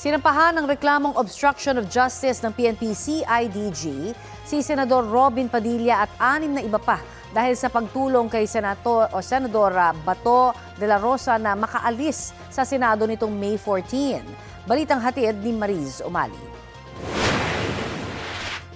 Sinampahan ng reklamong obstruction of justice ng PNP-CIDG si Senador Robin Padilla at 6 na iba pa dahil sa pagtulong kay Senadora Bato de la Rosa na makaalis sa Senado nitong May 14. Balitang hatid ni Mariz Umali.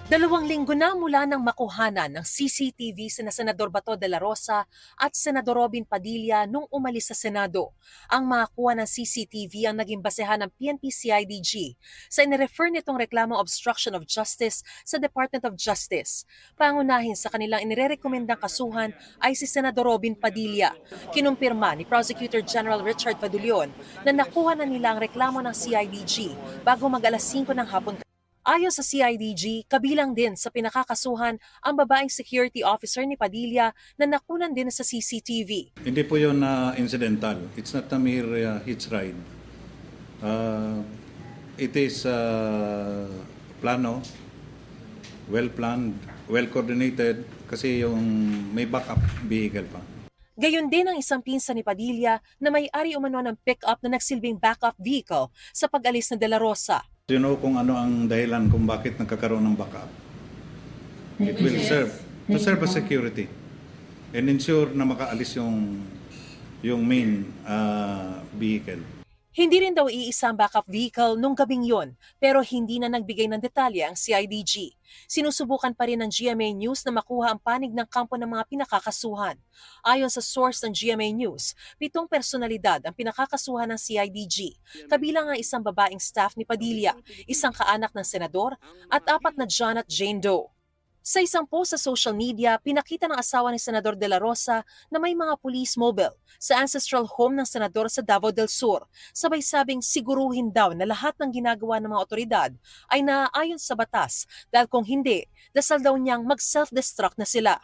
2 linggo na mula nang makuhanan ng CCTV sina Senador Bato de la Rosa at Senador Robin Padilla nung umalis sa Senado. Ang makakuha ng CCTV ang naging basehan ng PNP-CIDG sa inirefer nitong reklamong obstruction of justice sa Department of Justice. Pangunahin sa kanilang inirerekomendang kasuhan ay si Senador Robin Padilla. Kinumpirma ni Prosecutor General Richard Fadulion na nakuha na nila ang reklamo ng CIDG bago mag-alas 5 ng hapon. Ayon sa CIDG, kabilang din sa pinakakasuhan ang babaeng security officer ni Padilla na nakunan din sa CCTV. Hindi po yun incidental. It's not a mere hitch ride. It is plano, well-planned, well-coordinated kasi yung may backup vehicle pa. Gayon din ang isang pinsan ni Padilla na may-ari umano ng pick-up na nagsilbing backup vehicle sa pag-alis na De La Rosa. You know kung ano ang dahilan kung bakit nagkakaroon ng backup. It will serve as security and ensure na makaalis yung main vehicle. Hindi rin daw iisa ang backup vehicle nung gabing yon, pero hindi na nagbigay ng detalye ang CIDG. Sinusubukan pa rin ng GMA News na makuha ang panig ng kampo ng mga pinakakasuhan. Ayon sa source ng GMA News, 7 personalidad ang pinakakasuhan ng CIDG, kabilang ang isang babaeng staff ni Padilla, isang kaanak ng senador, at 4 na John at Jane Doe. Sa isang post sa social media, pinakita ng asawa ni Senador De La Rosa na may mga police mobile sa ancestral home ng senador sa Davao del Sur. Sabay sabing siguruhin daw na lahat ng ginagawa ng mga otoridad ay naaayon sa batas dahil kung hindi, dasal daw niyang mag-self-destruct na sila.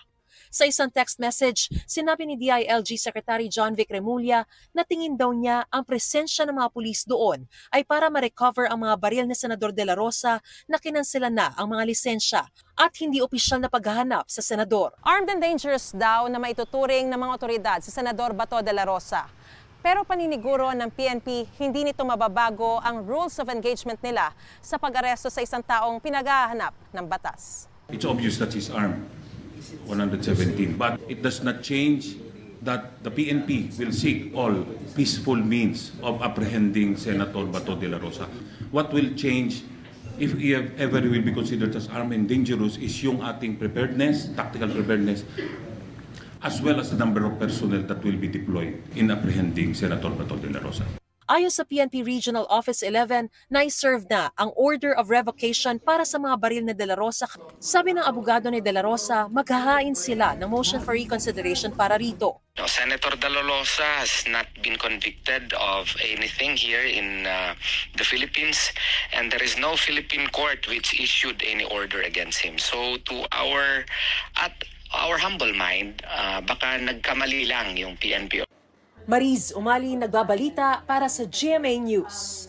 Sa isang text message, sinabi ni DILG Secretary John Vic Remulla na tingin daw niya ang presensya ng mga pulis doon ay para ma-recover ang mga baril ni Senador De La Rosa na kinansela na ang mga lisensya at hindi opisyal na paghahanap sa senador. Armed and dangerous daw na maituturing ng mga otoridad si Senador Bato de la Rosa. Pero paniniguro ng PNP, hindi nito mababago ang rules of engagement nila sa pag-aresto sa isang taong pinaghahanap ng batas. It's obvious that he's armed. 117. But it does not change that the PNP will seek all peaceful means of apprehending Senator Bato de la Rosa. What will change if he ever will be considered as armed and dangerous is yung ating preparedness, tactical preparedness, as well as the number of personnel that will be deployed in apprehending Senator Bato de la Rosa. Ayon sa PNP Regional Office 11, na-serve na ang order of revocation para sa mga baril ni De La Rosa. Sabi ng abogado ni De La Rosa, maghahain sila ng motion for reconsideration para rito. No, Senator De La Rosa has not been convicted of anything here in the Philippines, and there is no Philippine court which issued any order against him. So at our humble mind, baka nagkamali lang yung PNP. Mariz Umali, nagbabalita para sa GMA News.